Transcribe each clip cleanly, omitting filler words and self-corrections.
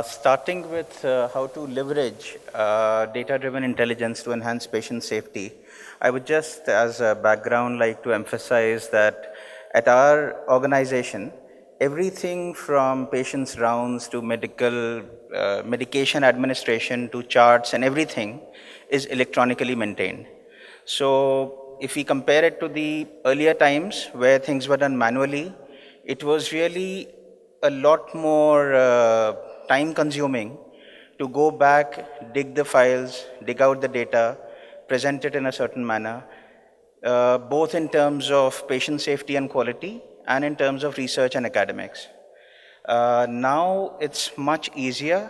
Starting with how to leverage data-driven intelligence to enhance patient safety, I would just, as a background, like to emphasize that at our organization, everything from patients' rounds to medication administration to charts and everything is electronically maintained. So if we compare it to the earlier times where things were done manually, it was really a lot more time consuming to go back, dig the files, dig out the data, present it in a certain manner, both in terms of patient safety and quality and in terms of research and academics. Now it's much easier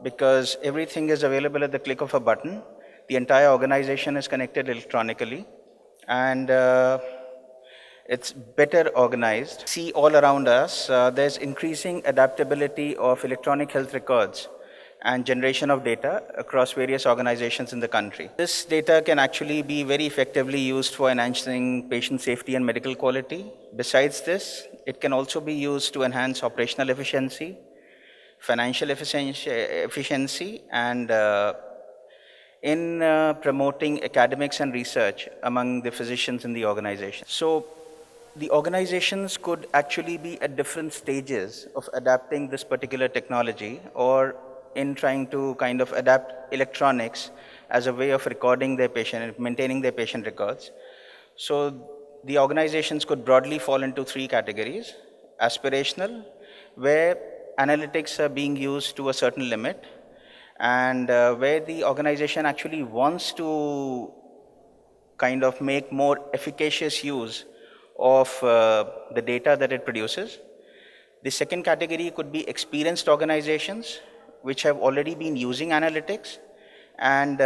because everything is available at the click of a button. The entire organization is connected electronically, and it's better organized. See all around us, there's increasing adaptability of electronic health records and generation of data across various organizations in the country. This data can actually be very effectively used for enhancing patient safety and medical quality. Besides this, it can also be used to enhance operational efficiency, financial efficiency, and in promoting academics and research among the physicians in the organization. So the organizations could actually be at different stages of adapting this particular technology or in trying to kind of adapt electronics as a way of recording their patient, maintaining their patient records. So the organizations could broadly fall into three categories: aspirational, where analytics are being used to a certain limit, and where the organization actually wants to kind of make more efficacious use of the data that it produces. The second category could be experienced organizations which have already been using analytics, and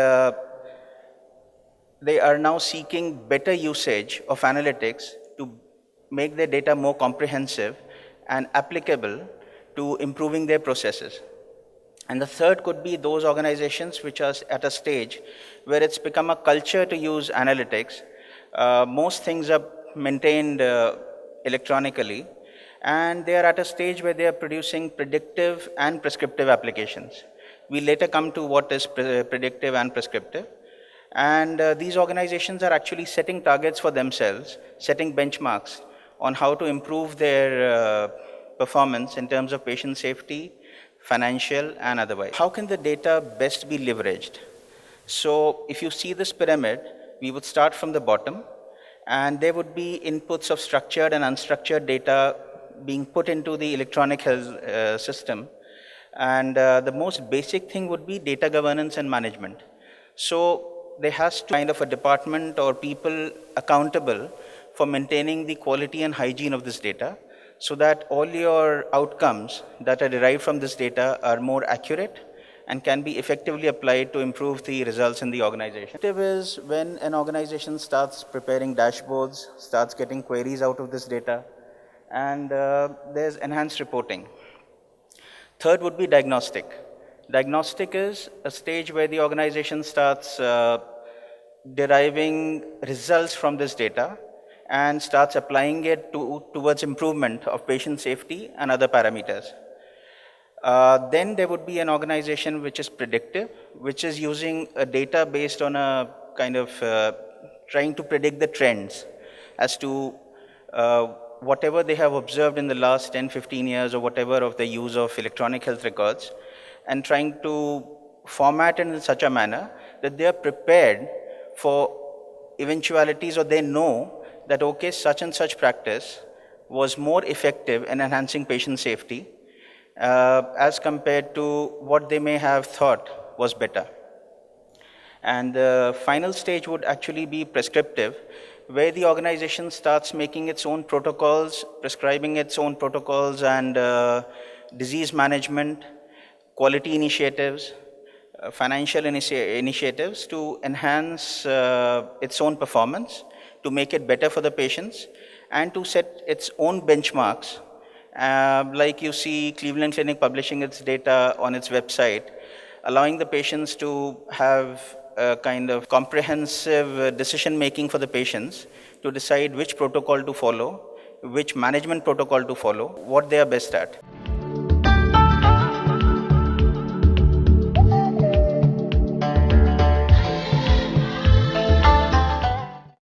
they are now seeking better usage of analytics to make their data more comprehensive and applicable to improving their processes. And the third could be those organizations which are at a stage where it's become a culture to use analytics. Most things are maintained electronically, and they are at a stage where they are producing predictive and prescriptive applications. We later come to what is predictive and prescriptive. And these organizations are actually setting targets for themselves, setting benchmarks on how to improve their performance in terms of patient safety, financial, and otherwise. How can the data best be leveraged? So if you see this pyramid, we would start from the bottom, and there would be inputs of structured and unstructured data being put into the electronic health system. And the most basic thing would be data governance and management. So there has to be kind of a department or people accountable for maintaining the quality and hygiene of this data, so that all your outcomes that are derived from this data are more accurate and can be effectively applied to improve the results in the organization. It is when an organization starts preparing dashboards, starts getting queries out of this data, and there's enhanced reporting. Third would be diagnostic. Diagnostic is a stage where the organization starts deriving results from this data and starts applying it towards improvement of patient safety and other parameters. Then there would be an organization which is predictive, which is using a data based on a kind of trying to predict the trends as to whatever they have observed in the last 10, 15 years or whatever of the use of electronic health records, and trying to format it in such a manner that they are prepared for eventualities, or they know that, okay, such and such practice was more effective in enhancing patient safety as compared to what they may have thought was better. And the final stage would actually be prescriptive, where the organization starts making its own protocols, prescribing its own protocols and disease management, quality initiatives, financial initiatives to enhance its own performance, to make it better for the patients, and to set its own benchmarks. Like you see Cleveland Clinic publishing its data on its website, allowing the patients to have a kind of comprehensive decision making for the patients to decide which protocol to follow, which management protocol to follow, what they are best at.